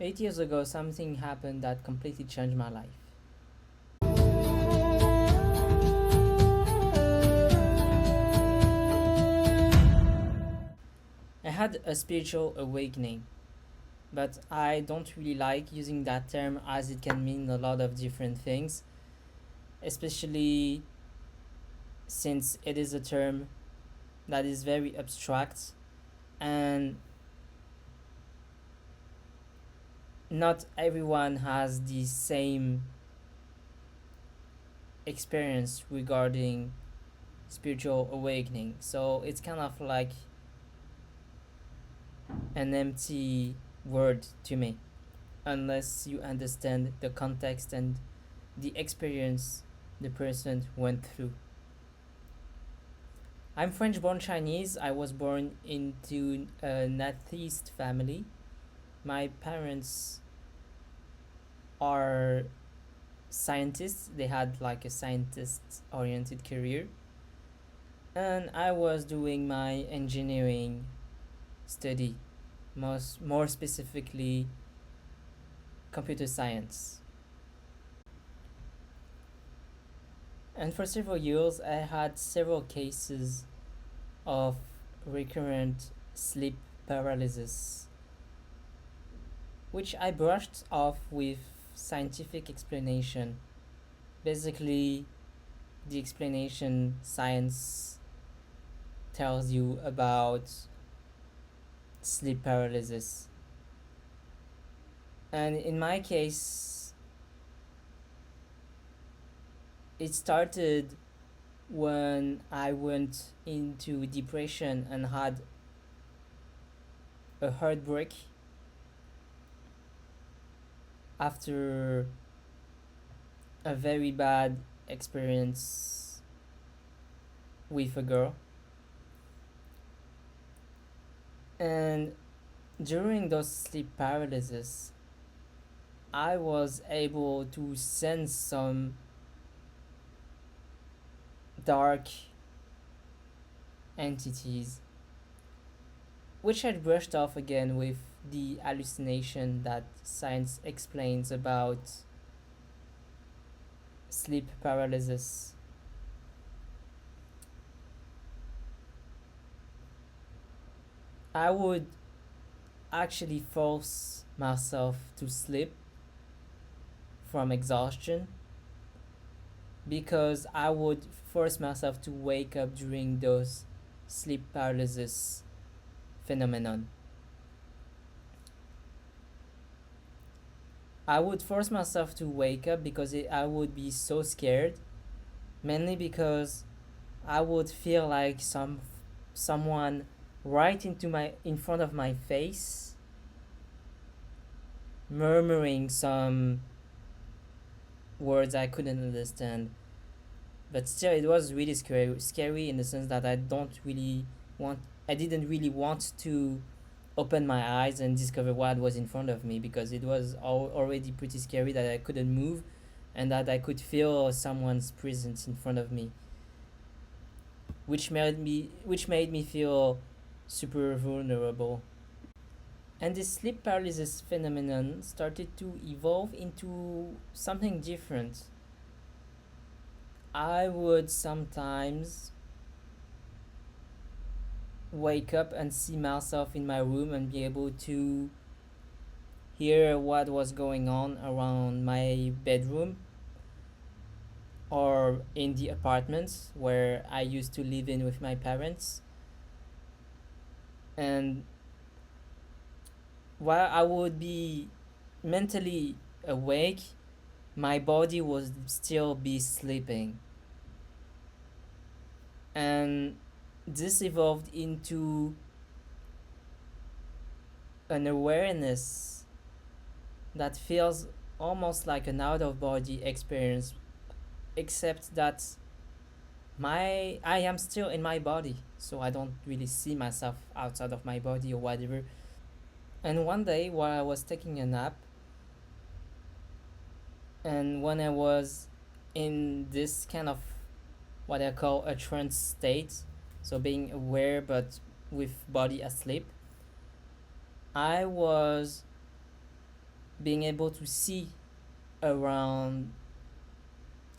8 years ago, something happened that completely changed my life. I had a spiritual awakening, but I don't really like using that term as it can mean a lot of different things, especially since it is a term that is very abstract and not everyone has the same experience regarding spiritual awakening. So it's kind of like an empty word to me unless you understand the context and the experience the person went through. I'm French born Chinese. I was born into a Nathist family. My parents are scientists, they had like a scientist oriented career, and I was doing my engineering study, more specifically computer science. And for several years, I had several cases of recurrent sleep paralysis, which I brushed off with scientific explanation. Basically, the explanation science tells you about sleep paralysis. And in my case, it started when I went into depression and had a heartbreak after a very bad experience with a girl. And during those sleep paralysis, I was able to sense some dark entities, which I brushed off again with the hallucination that science explains about sleep paralysis. I would actually force myself to sleep from exhaustion because I would force myself to wake up during those sleep paralysis phenomenon. I would force myself to wake up because I would be so scared, mainly because I would feel like someone right in front of my face murmuring some words I couldn't understand. But still, it was really scary in the sense that want I didn't really want to open my eyes and discover what was in front of me because it was already pretty scary that I couldn't move and that I could feel someone's presence in front of me, which made me feel super vulnerable. And this sleep paralysis phenomenon started to evolve into something different. I would sometimes wake up and see myself in my room and be able to hear what was going on around my bedroom or in the apartments where I used to live in with my parents. And while I would be mentally awake, my body would still be sleeping. And this evolved into an awareness that feels almost like an out of body experience, except that I am still in my body, so I don't really see myself outside of my body or whatever. And one day while I was taking a nap, and when I was in this kind of what I call a trance state, so being aware but with body asleep, I was being able to see around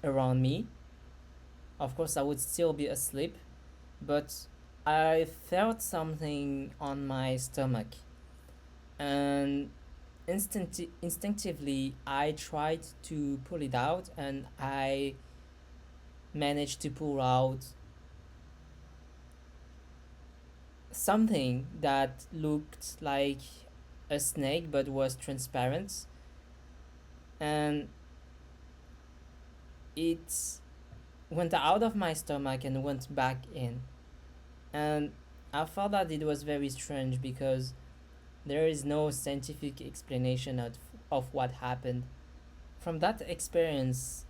me. Of course, I would still be asleep, but I felt something on my stomach, and instinctively I tried to pull it out, and I managed to pull out something that looked like a snake but was transparent, and it went out of my stomach and went back in. And I thought that it was very strange because there is no scientific explanation of what happened. From that experience,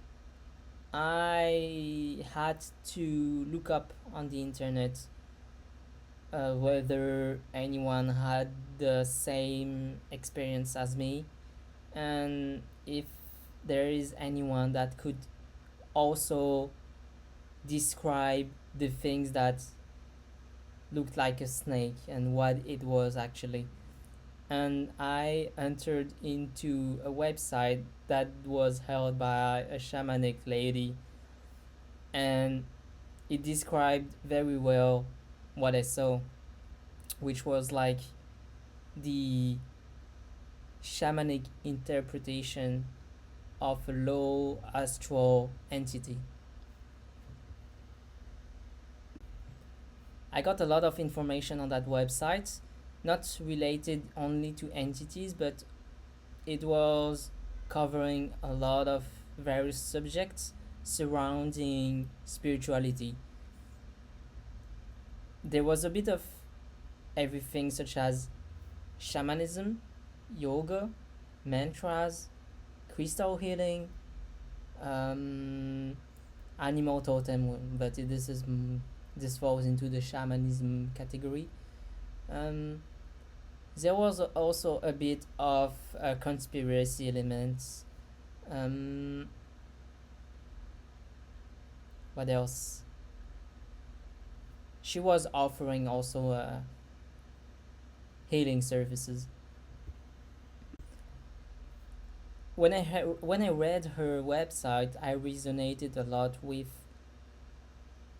I had to look up on the internet whether anyone had the same experience as me, and if there is anyone that could also describe the things that looked like a snake and what it was actually. And I entered into a website that was held by a shamanic lady, and it described very well what I saw, which was like the shamanic interpretation of a low astral entity. I got a lot of information on that website, not related only to entities, but it was covering a lot of various subjects surrounding spirituality. There was a bit of everything, such as shamanism, yoga, mantras, crystal healing, um, animal totem, but this falls into the shamanism category. Um, there was also a bit of conspiracy elements. Um, what else? She was offering also healing services. When I read her website, I resonated a lot with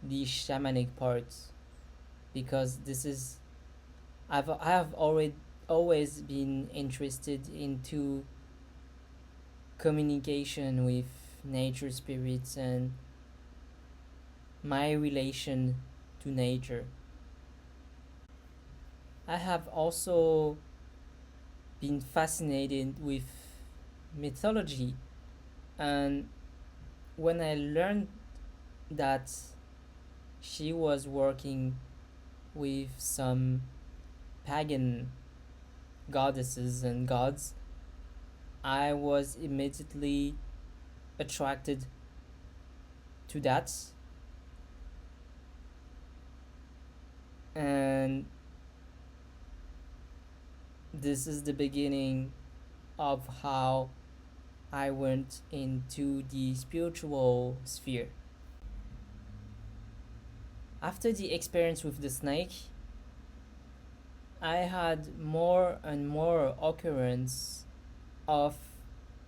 the shamanic parts, because this is I have already always been interested into communication with nature spirits and my relation to nature. I have also been fascinated with mythology, and when I learned that she was working with some pagan goddesses and gods, I was immediately attracted to that, and this is the beginning of how I went into the spiritual sphere. After the experience with the snake, I had more and more occurrence of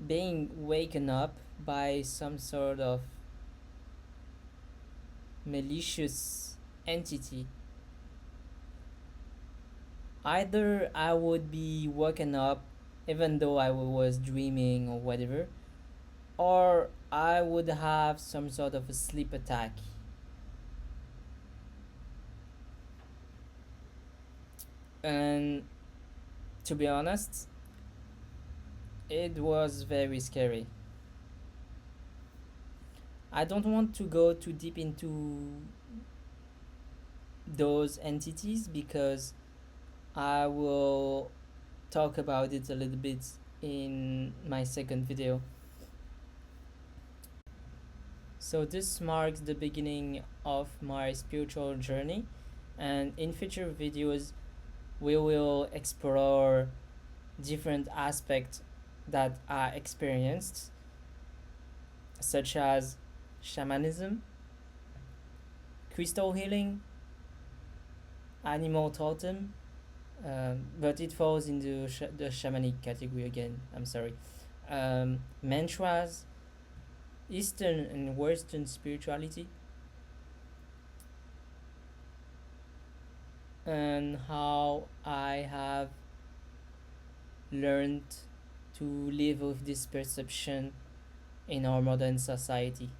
being waken up by some sort of malicious entity. Either I would be woken up even though I was dreaming or whatever, or I would have some sort of a sleep attack. And to be honest, it was very scary. I don't want to go too deep into those entities because I will talk about it a little bit in my second video. So this marks the beginning of my spiritual journey, and in future videos we will explore different aspects that I experienced, such as shamanism, crystal healing, animal totem, But it falls in the shamanic category again. I'm sorry. Mantras, Eastern and Western spirituality, and how I have learned to live with this perception in our modern society.